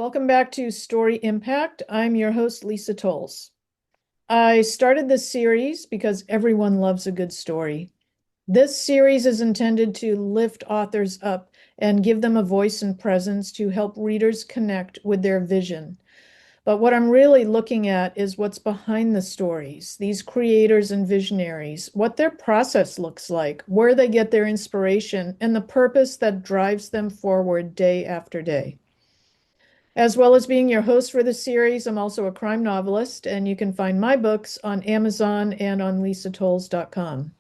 Welcome back to Story Impact. I'm your host, Lisa Towles. I started this series because everyone loves a good story. This series is intended to lift authors up and give them a voice and presence to help readers connect with their vision. But what I'm really looking at is what's behind the stories, these creators and visionaries, what their process looks like, where they get their inspiration, and the purpose that drives them forward day after day. As well as being your host for this series, I'm also a crime novelist, and you can find my books on Amazon and on lisatolles.com.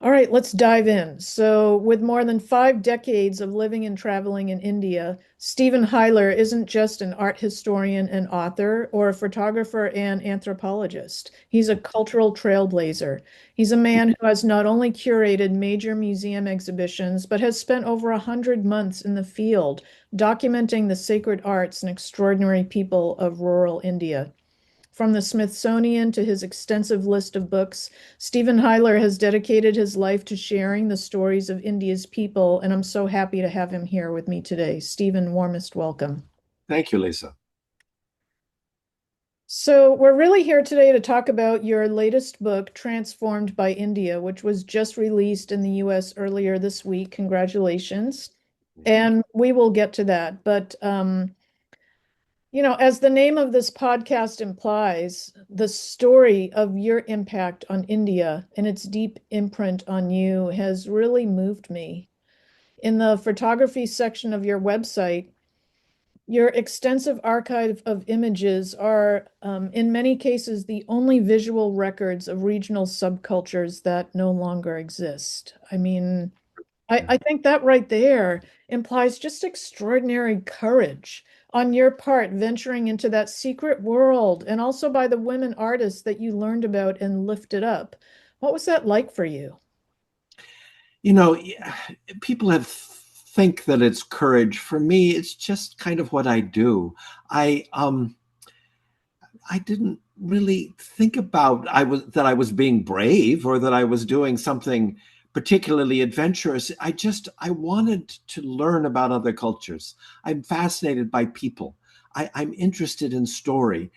All right, let's dive in. So, with more than 5 decades of living and traveling in India, Stephen Huyler isn't just an art historian and author or a photographer and anthropologist. He's a cultural trailblazer. He's a man who has not only curated major museum exhibitions, but has spent over 100 months in the field documenting the sacred arts and extraordinary people of rural India. From the Smithsonian to his extensive list of books, Stephen Huyler has dedicated his life to sharing the stories of India's people, and I'm so happy to have him here with me today. Stephen, warmest welcome. Thank you, Lisa. So, we're really here today to talk about your latest book, Transformed by India, which was just released in the US earlier this week. Congratulations. And we will get to that. But as the name of this podcast implies, the story of your impact on India and its deep imprint on you has really moved me. In the photography section of your website, your extensive archive of images are, in many cases, the only visual records of regional subcultures that no longer exist. I mean, I think that right there implies just extraordinary courage on your part, venturing into that secret world, and also by the women artists that you learned about and lifted up. What was that like for you? You know, people have think that it's courage. For me, it's just kind of what I do. I um I didn't really think about I was being brave or that I was doing something particularly adventurous. I wanted to learn about other cultures. I'm fascinated by people. I'm interested in story.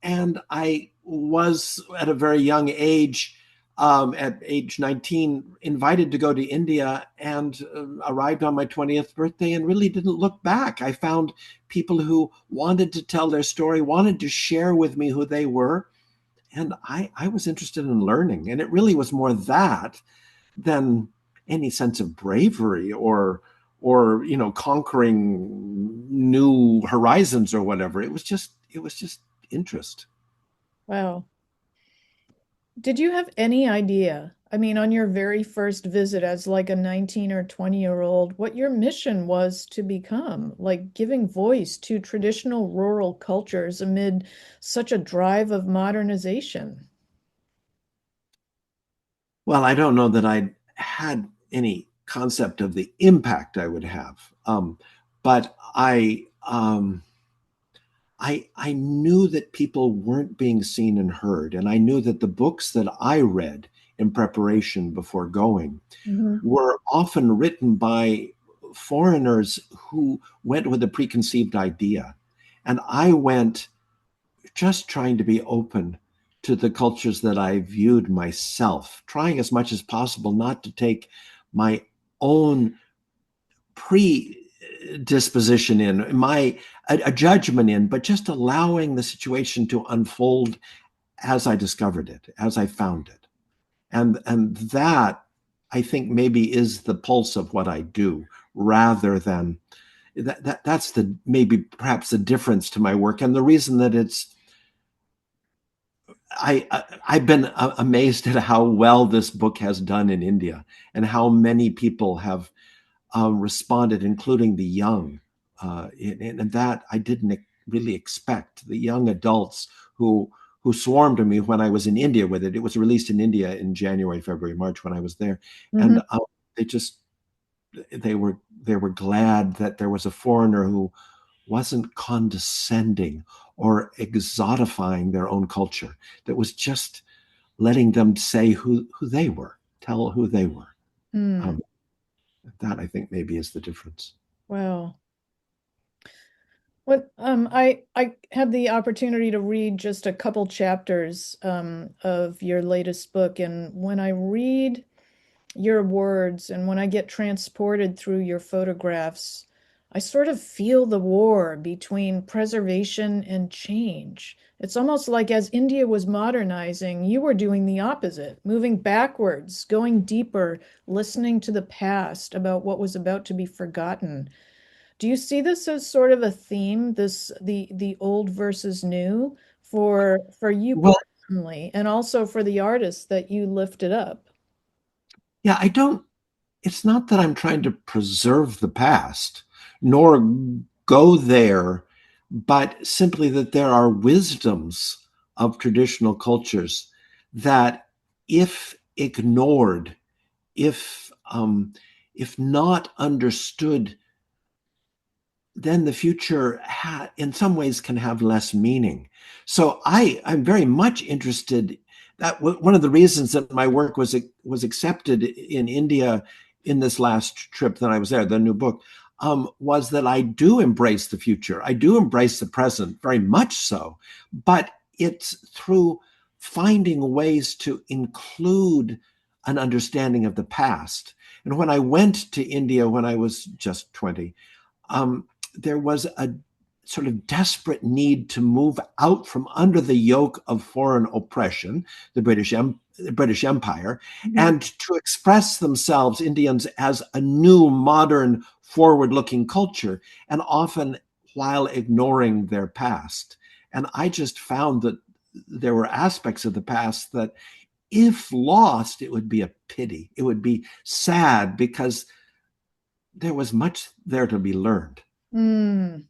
And I was at a very young age, at age 19, invited to go to India and arrived on my 20th birthday and really didn't look back. I found people who wanted to tell their story, wanted to share with me who they were. And I was interested in learning. And it really was more that than any sense of bravery or conquering new horizons or whatever. It was just interest. Wow. Did you have any idea, I mean, on your very first visit as like a 19 or 20-year-old, what your mission was to become, like giving voice to traditional rural cultures amid such a drive of modernization? Well, I don't know that I had any concept of the impact I would have, but I knew that people weren't being seen and heard, and I knew that the books that I read in preparation before going Mhm. were often written by foreigners who went with a preconceived idea, and I went just trying to be open to the cultures that I viewed myself, trying as much as possible not to take my own predisposition in, a judgment in, but just allowing the situation to unfold as I discovered it, as I found it. And that I think maybe is the pulse of what I do rather than that's the maybe perhaps the difference to my work and the reason that it's I've been amazed at how well this book has done in India and how many people have responded, including the young, and that I didn't really expect. The young adults who swarmed to me when I was in India with it. It was released in India in January, February, March when I was there, Mhm. and they just they were glad that there was a foreigner who wasn't condescending or exotifying their own culture. That was just letting them say who they were, tell who they were. Hmm. Um, that I think maybe is the difference. Wow. What I had the opportunity to read just a couple chapters of your latest book, and when I read your words and when I get transported through your photographs, I sort of feel the war between preservation and change. It's almost like as India was modernizing, you were doing the opposite, moving backwards, going deeper, listening to the past about what was about to be forgotten. Do you see this as sort of a theme, this the old versus new for you Well, personally, and also for the artists that you lifted up? yeah, I don't, it's not that I'm trying to preserve the past, nor go there, but simply that there are wisdoms of traditional cultures that, if ignored, if if not understood, then the future in some ways can have less meaning. So I'm very much interested. One of the reasons that my work was accepted in India in this last trip that I was there, the new book, was that I do embrace the future. I do embrace the present, very much so, but it's through finding ways to include an understanding of the past. And when I went to India when I was just 20, um, there was a sort of desperate need to move out from under the yoke of foreign oppression, the British Empire, Mhm. and to express themselves, Indians, as a new, modern, forward-looking culture, and often while ignoring their past. And I just found that there were aspects of the past that, if lost, it would be a pity. It would be sad because there was much there to be learned. Mm.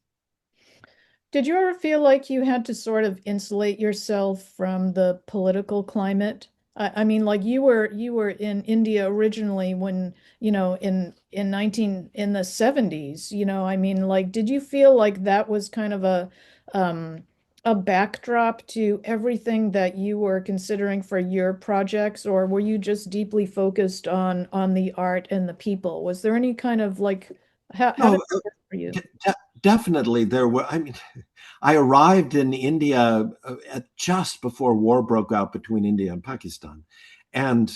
Did you ever feel like you had to sort of insulate yourself from the political climate? I mean, like you were in India originally when, in 19 in the 70s, I mean, like did you feel like that was kind of um a backdrop to everything that you were considering for your projects, or were you just deeply focused on the art and the people? Was there any kind of like how did No, it work for you? definitely there were. I mean, I arrived in India just before war broke out between India and Pakistan, and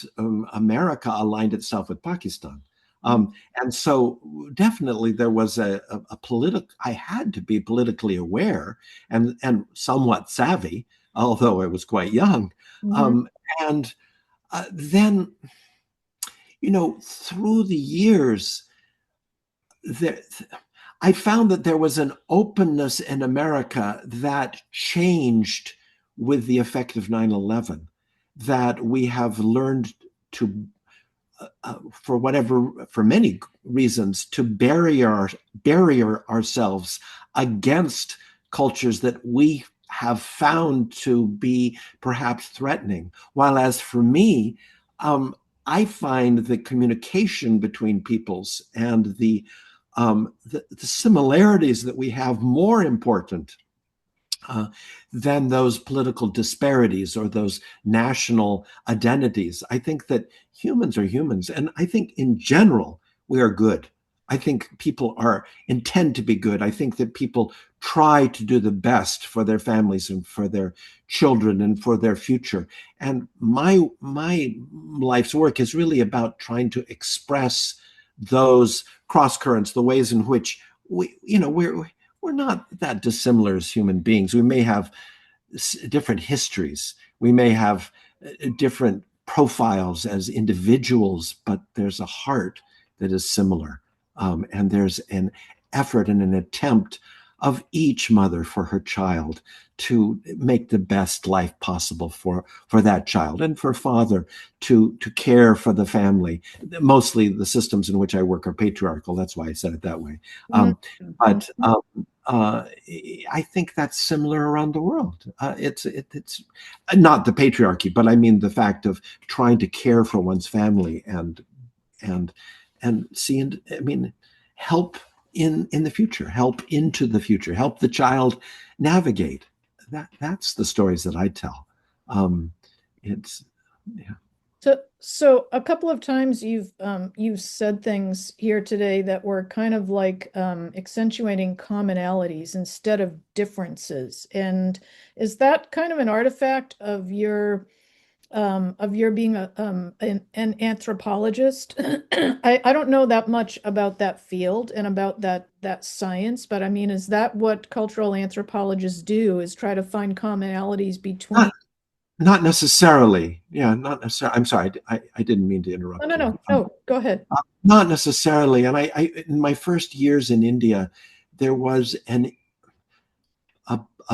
America aligned itself with Pakistan. And so definitely there was a political, I had to be politically aware and somewhat savvy, although I was quite young. Mhm. Um, and then, through the years, there, I found that there was an openness in America that changed with the effect of 9/11, that we have learned to, for many reasons, to barrier ourselves against cultures that we have found to be perhaps threatening. While as for me, um, I find the communication between peoples and the similarities that we have more important uh, than those political disparities or those national identities. I think that humans are humans, and I think in general we are good. I think people are intend to be good. I think that people try to do the best for their families and for their children and for their future. And my life's work is really about trying to express those cross currents, the ways in which we're not that dissimilar as human beings. We may have different histories. We may have different profiles as individuals, but there's a heart that is similar. And there's an effort and an attempt of each mother for her child to make the best life possible for that child, and for father to care for the family. Mostly the systems in which I work are patriarchal. That's why I said it that way. Mhm. But uh, I think that's similar around the world. It's not the patriarchy, but I mean the fact of trying to care for one's family and see. And I mean, help in the future, help into the future, help the child navigate. That's the stories that I tell. It's yeah. So a couple of times you've said things here today that were kind of like accentuating commonalities instead of differences. And is that kind of an artifact of your being an anthropologist? I don't know that much about that field and about that science, but I mean, is that what cultural anthropologists do, is try to find commonalities between? Not not necessarily. Yeah, not necessarily. I'm sorry. I didn't mean to No, interrupt no, you. no, no, go ahead. Not necessarily. And in my first years in India, there was a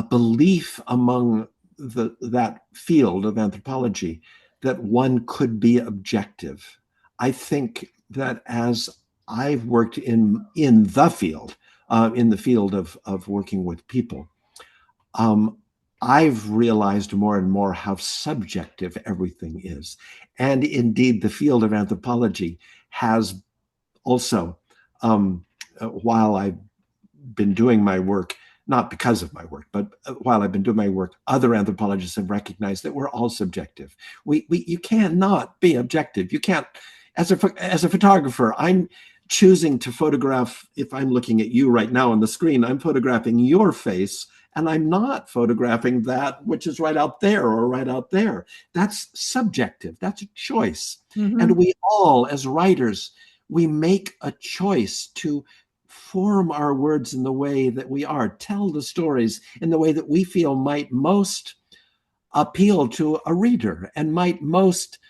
belief among that field of anthropology that one could be objective. I think that as I've worked in the field of working with people, um, I've realized more and more how subjective everything is. And indeed, the field of anthropology has also, while I've been doing my work, not because of my work, but while I've been doing my work, other anthropologists have recognized that we're all subjective. You cannot be objective. You can't, as a photographer, I'm choosing to photograph. If I'm looking at you right now on the screen, I'm photographing your face, and I'm not photographing that which is right out there or right out there. That's subjective. That's a choice. Hmm. And we all, as writers, we make a choice to form our words in the way that we are, tell the stories in the way that we feel might most appeal to a reader and might most,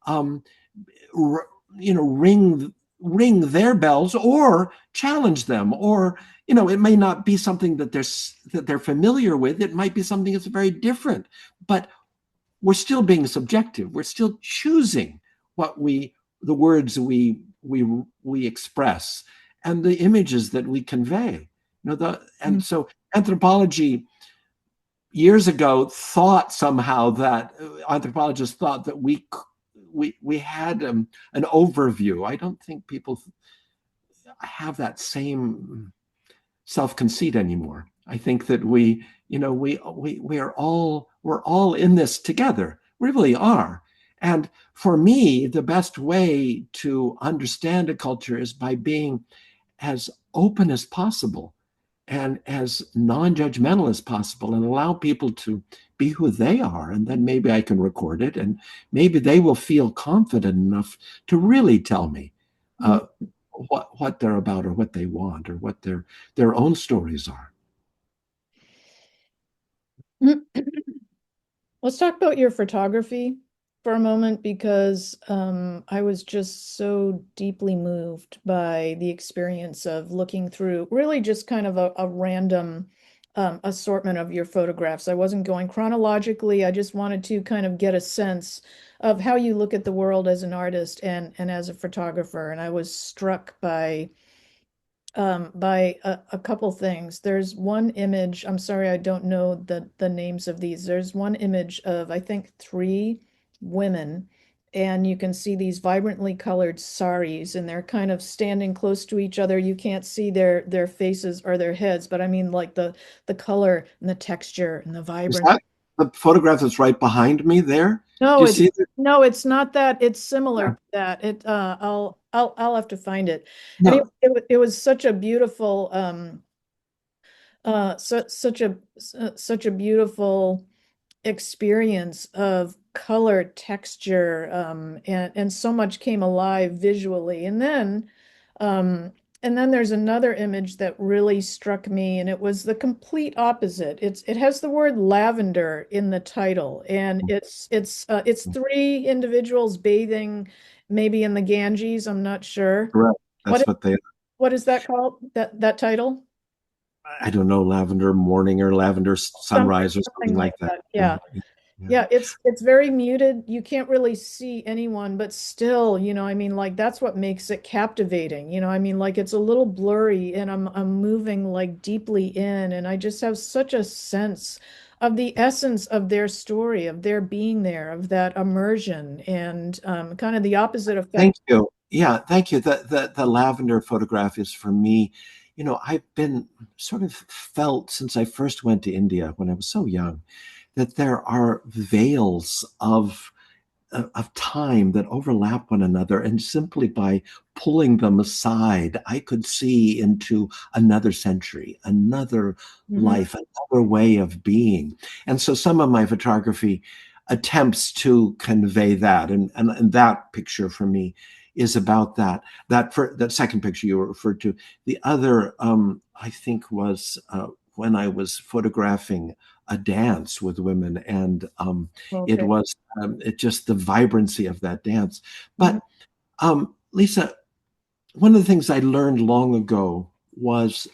um, ring their bells or challenge them, or it may not be something that they're familiar with. It might be something that's very different, but we're still being subjective. We're still choosing what the words we express and the images that we convey. And so anthropology years ago thought somehow that anthropologists thought that we had an overview. I don't think people have that same self-conceit anymore. I think that we're all in this together. We really are. And for me, the best way to understand a culture is by being as open as possible and as non-judgmental as possible, and allow people to be who they are. And then maybe I can record it, and maybe they will feel confident enough to really tell me uh, what they're about, or what they want, or what their own stories are. Let's talk about your photography for a moment because I was just so deeply moved by the experience of looking through really just kind of a random assortment of your photographs. I wasn't going chronologically. I just wanted to kind of get a sense of how you look at the world as an artist and as a photographer. And I was struck by a couple things. There's one image, I'm sorry, I don't know the names of these. There's one image of, I think, three women, and you can see these vibrantly colored saris, and they're kind of standing close to each other. You can't see their faces or their heads, but I mean like the color and the texture and the Is vibrance. that the photograph that's right behind me there? Do No, you it's see that? no, it's not that. It's similar Yeah. to that. I'll have to find it. Anyway, No, it was such a beautiful such a beautiful experience of color, texture, and so much came alive visually. Um, and then there's another image that really struck me, and it was the complete opposite. It has the word lavender in the title, and it's three individuals bathing, maybe in the Ganges. I'm not sure. correct. What That's what they. what is that called? That title? I don't know, lavender morning or lavender Something sunrise or something something like like that. that. Yeah, Yeah. yeah. Yeah, it's very muted. You can't really see anyone, but still, I mean, like that's what makes it captivating. I mean, like it's a little blurry and I'm moving like deeply in and I just have such a sense of the essence of their story, of their being there, of that immersion and kind of the opposite effect. Thank you. Yeah, thank you. The lavender photograph is for me. I've been sort of felt since I first went to India when I was so young that there are veils of of time that overlap one another, and simply by pulling them aside, I could see into another century, another Mhm. life, another way of being. And so some of my photography attempts to convey that, and that picture for me is about that. That second picture you referred to, the other I think was when I was photographing a dance with women, and it Okay. was it just the vibrancy of that dance. Mhm. But Lisa, one of the things I learned long ago was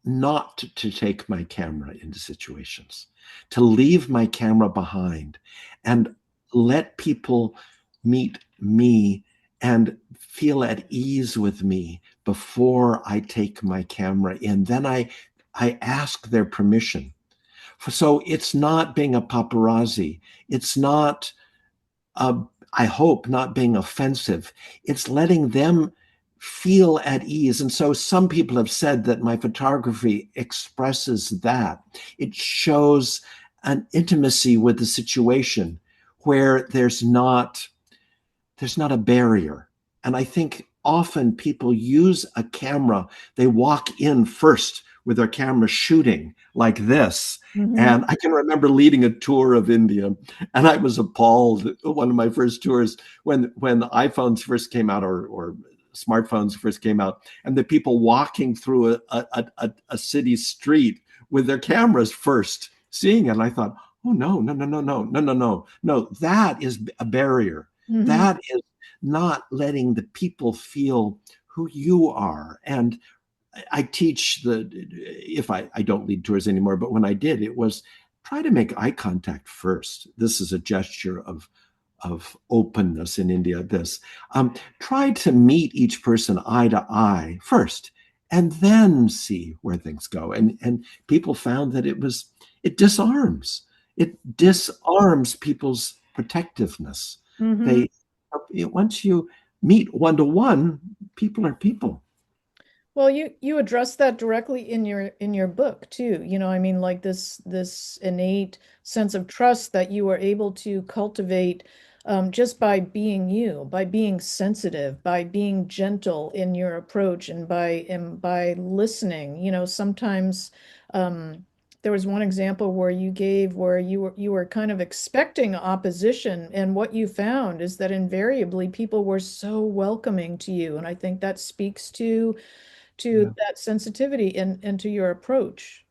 not to take my camera into situations, to leave my camera behind and let people meet me and feel at ease with me before I take my camera in. Then I ask their permission. So it's not being a paparazzi. It's not I hope, not being offensive. It's letting them feel at ease. And so some people have said that my photography expresses that. It shows an intimacy with the situation where there's not a barrier. And I think often people use a camera, they walk in first with their camera shooting like this. Mhm. And I can remember leading a tour of India, and I was appalled. One of my first tours, when iPhones first came out, or smartphones first came out, and the people walking through a city street with their cameras first, seeing it. And I thought, oh no, no, no, no, no, no, no, no, no, that is a barrier. Mhm. That is not letting the people feel who you are. And I teach if I don't lead tours anymore, but when I did, it was try to make eye contact first. This is a gesture of openness in India. Try to meet each person eye to eye first, and then see where things go. And people found that it disarms. It disarms people's protectiveness. Mhm. They Once you meet one to one, people are people. Well, you address that directly in your book too. I mean, like this innate sense of trust that you are able to cultivate just by being you, by being sensitive, by being gentle in your approach, and by listening. Sometimes there was one example where you gave where you were kind of expecting opposition, and what you found is that invariably people were so welcoming to you, and I think that speaks to Yeah. that sensitivity and to your approach.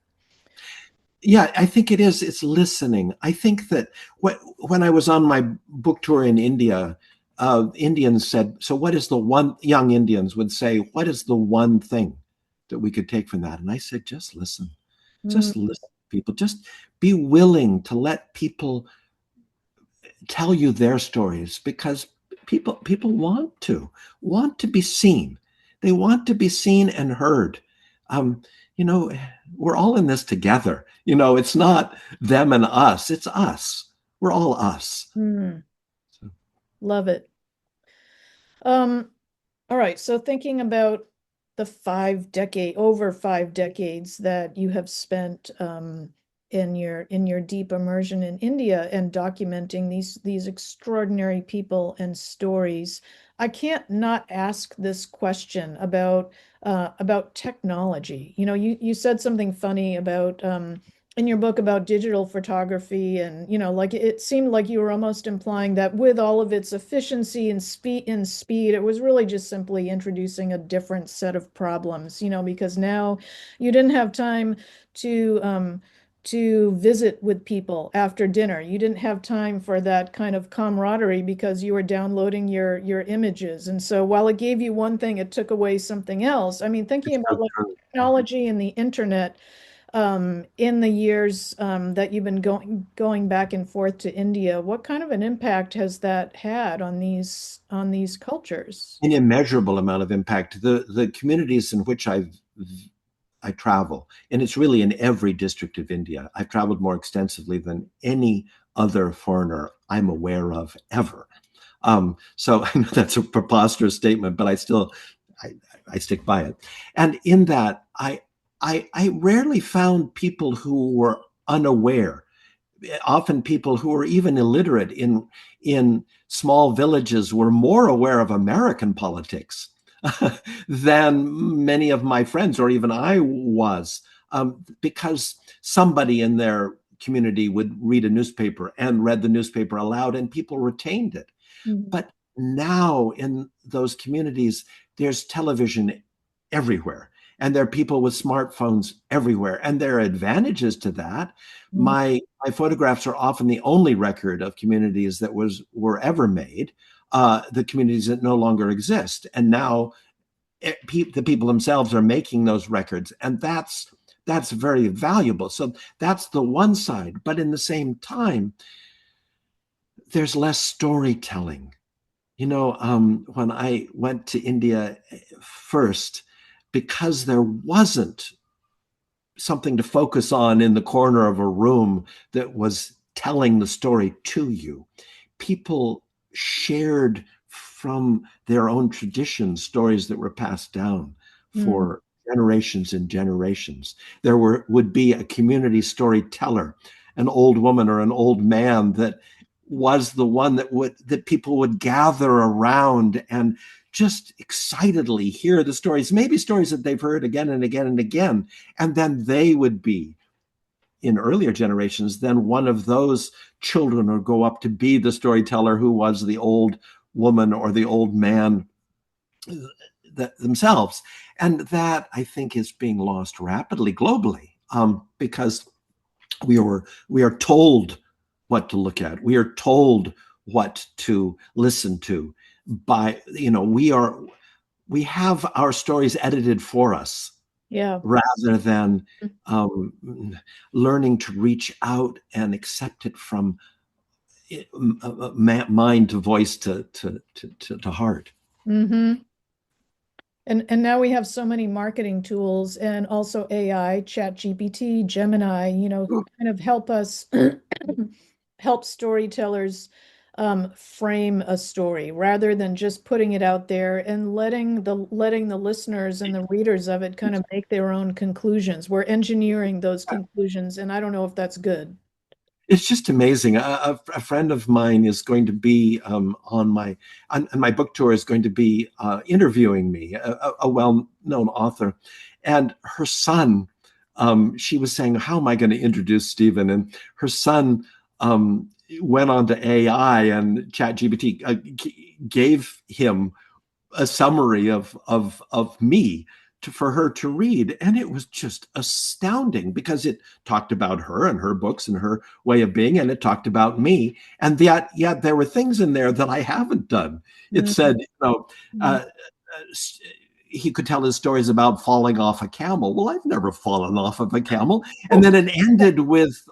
Yeah, I think it is. It's listening. I think that when I was on my book tour in India, Indians said, "So, what is the one?" Young Indians would say, "What is the one thing that we could take from that?" And I said, "Just listen. Mm, Just listen, people. Just be willing to let people tell you their stories, because people want to be seen. They want to be seen and heard. Um, you know, we're all in this together. It's not them and us. It's us. We're all us. mm, So, love it. Um, all right, so thinking about the over 5 decades that you have spent in your deep immersion in India and documenting these extraordinary people and stories, I can't not ask this question about technology. You said something funny about in your book about digital photography, and like it seemed like you were almost implying that with all of its efficiency and speed, it was really just simply introducing a different set of problems, because now you didn't have time to visit with people after dinner. You didn't have time for that kind of camaraderie because you were downloading your images. And so while it gave you one thing, it took away something else. I mean, thinking it's so about like true. technology and the internet, in the years that you've been going back and forth to India, what kind of an impact has that had on these cultures? An immeasurable amount of impact. The communities in which I travel, and it's really in every district of India. I've traveled more extensively than any other foreigner I'm aware of ever. So I know that's a preposterous statement, but I, I stick by it. And in that, I rarely found people who were unaware. often people who were even illiterate in small villages were more aware of American politics than many of my friends or even I was, because somebody in their community would read a newspaper and read the newspaper aloud, and people retained it. Mhm. But now in those communities, there's television everywhere, and there are people with smartphones everywhere, and there are advantages to that. Mhm. My photographs are often the only record of communities that were ever made, the communities that no longer exist, and now the people themselves are making those records, and that's very valuable. So that's the one side, but in the same time, there's less storytelling. When I went to India first, because there wasn't something to focus on in the corner of a room that was telling the story to you, people shared from their own traditions stories that were passed down Mhm. for generations and generations. There would be a community storyteller, an old woman or an old man that was the one that people would gather around and just excitedly hear the stories, maybe stories that they've heard again and again and again. And then they would be, in earlier generations, then one of those children would go up to be the storyteller who was the old woman or the old man themselves. And that, I think, is being lost rapidly globally, because we are told what to look at. We are told what to listen to. We have our stories edited for us Yeah. rather than um, learning to reach out and accept it from mind to voice to heart. Hmm. And now we have so many marketing tools and also AI, Chat GPT, Gemini, who kind of help us help storytellers frame a story rather than just putting it out there and letting the listeners and the readers of it kind of make their own conclusions. We're engineering those conclusions, and I don't know if that's good. It's just amazing. A friend of mine is going to be on my book tour, is going to be interviewing me, a well-known author, and her son. She was saying, "How am I going to introduce Stephen?" And her son went on to AI, and ChatGPT gave him a summary of me for her to read, and it was just astounding because it talked about her and her books and her way of being, and it talked about me, and yet there were things in there that I haven't done. It said, Mhm. uh, he could tell his stories about falling off a camel. Well, I've never fallen off of a camel. And then it ended with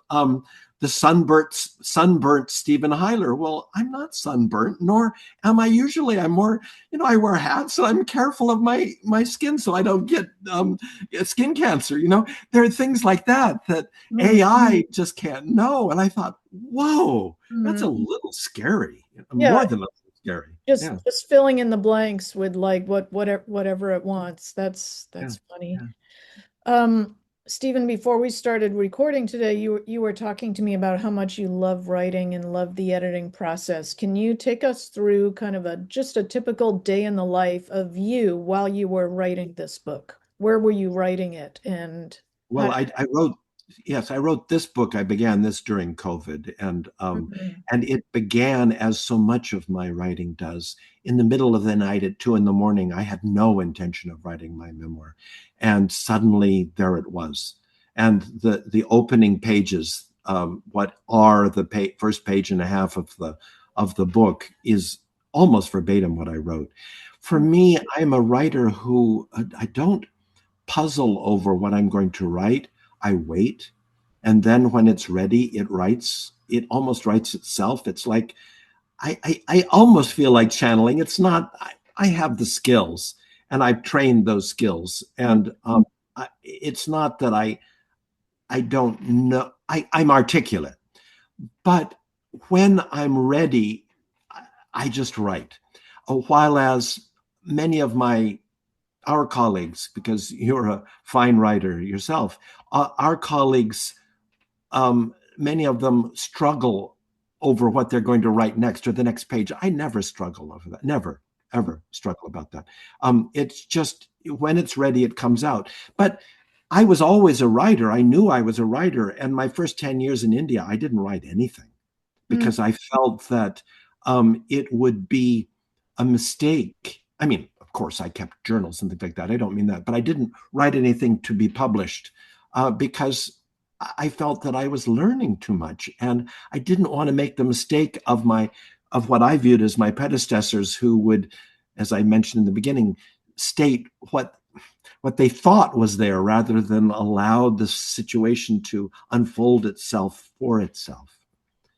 the sunburnt Stephen Huyler. Well, I'm not sunburnt, nor am I usually. I'm more, I wear hats and I'm careful of my skin so I don't get skin cancer. There are things like that Mhm. AI just can't know. And I thought, whoa, that's a Mhm. little scary, Yeah, more than a little scary. just Yeah, just filling in the blanks with like whatever it wants. That's yeah, that's funny. yeah. Um, Stephen, before we started recording today, you were talking to me about how much you love writing and love the editing process. Can you take us through kind of just a typical day in the life of you while you were writing this book? Where were you writing it, and how Well, did I wrote, yes, I wrote this book. I began this during COVID, Mhm. and it began, as so much of my writing does, in the middle of the night at 2 in the morning. I had no intention of writing my memoir, and suddenly there it was. And the opening pages, what are the first page and a half of the book, is almost verbatim what I wrote. For me, I'm a writer who I don't puzzle over what I'm going to write. I wait. And then when it's ready, it writes. It almost writes itself. It's like I almost feel like channeling. It's not, I have the skills and I've trained those skills. And it's not that I don't know. I'm articulate. But when I'm ready, I just write. While as many of our colleagues, because you're a fine writer yourself, our colleagues many of them struggle over what they're going to write next or the next page. I never struggle over that. Never, ever struggle about that. It's just when it's ready, it comes out. But I was always a writer. I knew I was a writer. And my first 10 years in India, I didn't write anything Mm. because I felt that it would be a mistake. I mean, of course, I kept journals and things like that. I don't mean that, but I didn't write anything to be published because I felt that I was learning too much, and I didn't want to make the mistake of what I viewed as my predecessors, who would, as I mentioned in the beginning, state what they thought was there rather than allow the situation to unfold itself for itself.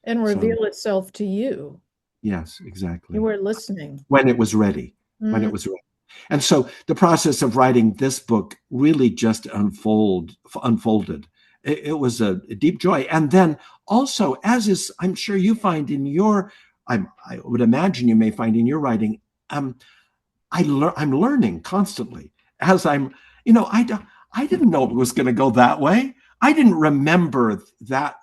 And So reveal itself to you. yes, You exactly. were listening. When it was ready, when Mm. it was ready. And so the process of writing this book really just unfolded. It was a deep joy. And then also, as is, I'm sure you find in your, I would imagine you may find in your writing, um, I'm learning constantly as I'm, I didn't know it was going to go that way. I didn't remember that.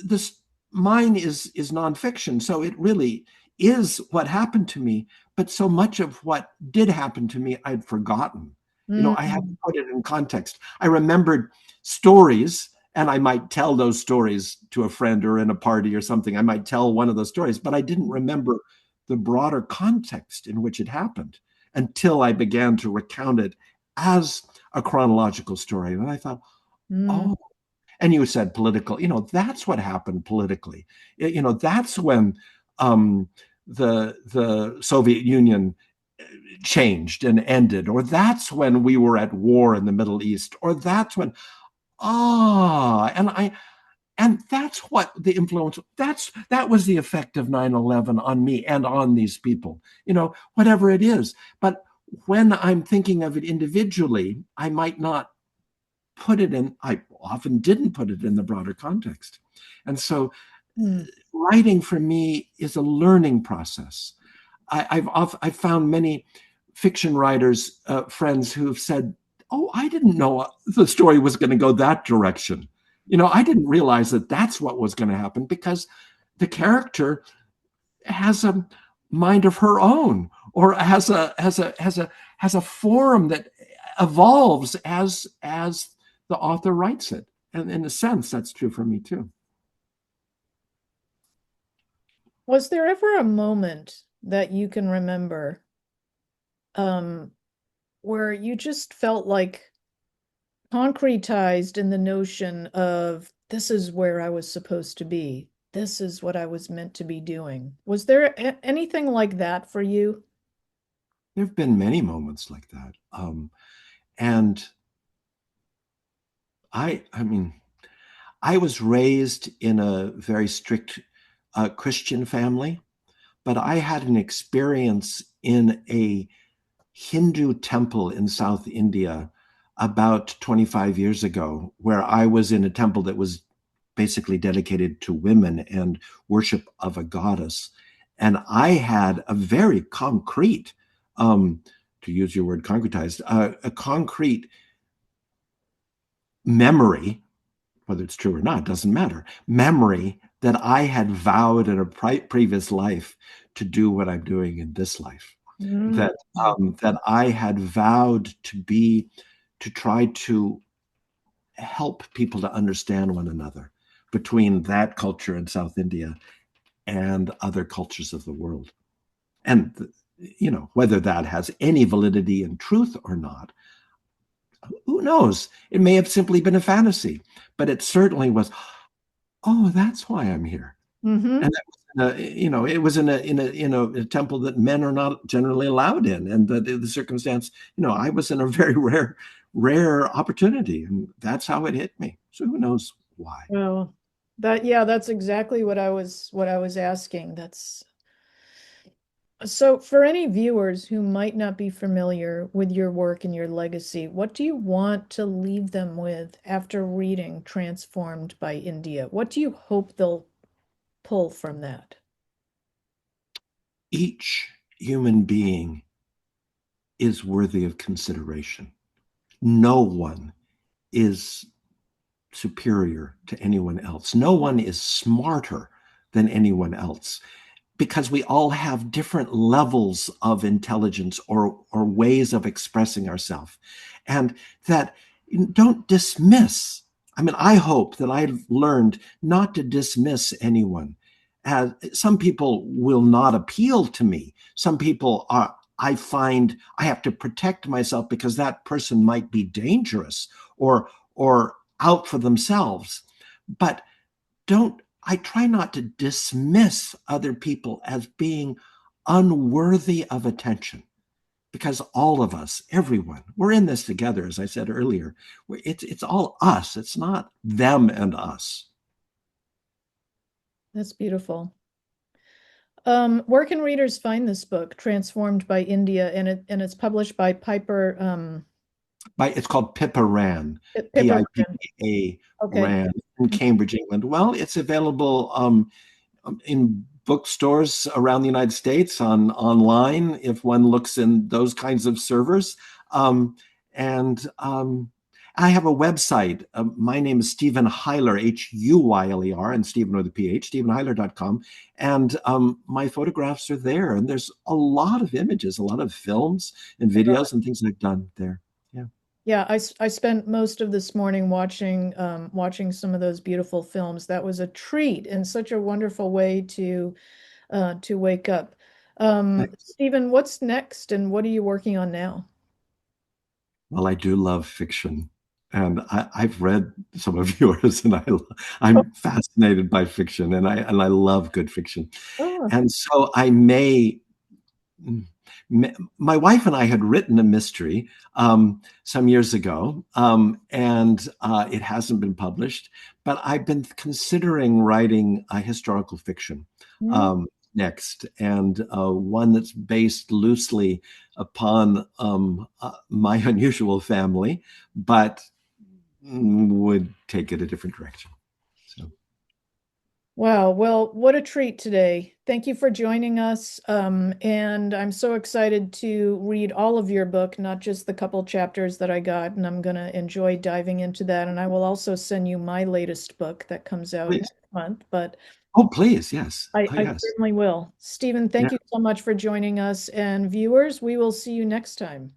This mine is nonfiction, so it really is what happened to me. But so much of what did happen to me, I'd forgotten. I had to Mm. put it in context. I remembered stories, and I might tell those stories to a friend or in a party or something. I might tell one of those stories, but I didn't remember the broader context in which it happened until I began to recount it as a chronological story. And I thought, Mm. oh, and you said political, that's what happened politically. That's when the Soviet Union changed and ended, or that's when we were at war in the Middle East, or that's when and that's what the influence, that was the effect of 9/11 on me and on these people, whatever it is. But when I'm thinking of it individually, I might not put it in, I often didn't put it in the broader context. And so Mm. writing for me is a learning process. I've found many fiction writers, friends who've said, "Oh, I didn't know the story was going to go that direction. I didn't realize that that's what was going to happen because the character has a mind of her own, or has a form that evolves as the author writes it." And in a sense, that's true for me too. Was there ever a moment that you can remember um, where you just felt like concretized in the notion of this is where I was supposed to be? This is what I was meant to be doing. Was there anything like that for you? There have been many moments like that, and I mean, I was raised in a very strict Christian family, but I had an experience in a Hindu temple in South India about 25 years ago, where I was in a temple that was basically dedicated to women and worship of a goddess. And I had a very concrete, to use your word concretized, a concrete memory, whether it's true or not, doesn't matter, memory that I had vowed in a previous life to do what I'm doing in this life. Mm. That I had vowed to try to help people to understand one another between that culture in South India and other cultures of the world. And whether that has any validity in truth or not, who knows? It may have simply been a fantasy, but it certainly was. Oh, that's why I'm here. Mm-hmm. And that was it was in a temple that men are not generally allowed in, and the circumstance, I was in a very rare opportunity, and that's how it hit me. So who knows why? Well, yeah, that's exactly what I was asking. That's so for any viewers who might not be familiar with your work and your legacy, what do you want to leave them with after reading Transformed by India? What do you hope they'll pull from that? Each human being is worthy of consideration. No one is superior to anyone else. No one is smarter than anyone else because we all have different levels of intelligence or ways of expressing ourselves. And that don't dismiss. I mean, I hope that I've learned not to dismiss anyone. As some people will not appeal to me. Some people are, I find I have to protect myself because that person might be dangerous or out for themselves. But don't I try not to dismiss other people as being unworthy of attention because all of us, everyone, we're in this together, as I said earlier. It's all us. It's not them and us. That's beautiful. Where can readers find this book, Transformed by India, and it's published by Piper It's called Pippa Ran, Piper. Pippa Okay. Ran in Cambridge, England. Well, it's available in bookstores around the United States, online if one looks in those kinds of servers. And I have a website. My name is Stephen Huyler, Huyler, and Stephen with a PH, stephenhuyler.com. And my photographs are there. And there's a lot of images, a lot of films and videos and things I've done there. Yeah. Yeah, I spent most of this morning watching some of those beautiful films. That was a treat and such a wonderful way to wake up. Stephen, what's next and what are you working on now? Well, I do love fiction. And I've read some of yours, and I'm fascinated by fiction, and I love good fiction. Oh, And so I may my wife and I had written a mystery some years ago, and it hasn't been published. But I've been considering writing a historical fiction mm. um, next, and one that's based loosely upon my unusual family, but would take it a different direction. So. Wow. Well, what a treat today. Thank you for joining us. And I'm so excited to read all of your book, not just the couple chapters that I got. And I'm going to enjoy diving into that. And I will also send you my latest book that comes out Please. next month. But Oh, please. Yes. Oh, I yes. certainly will. Stephen, Yeah. thank you so much for joining us. And viewers, we will see you next time.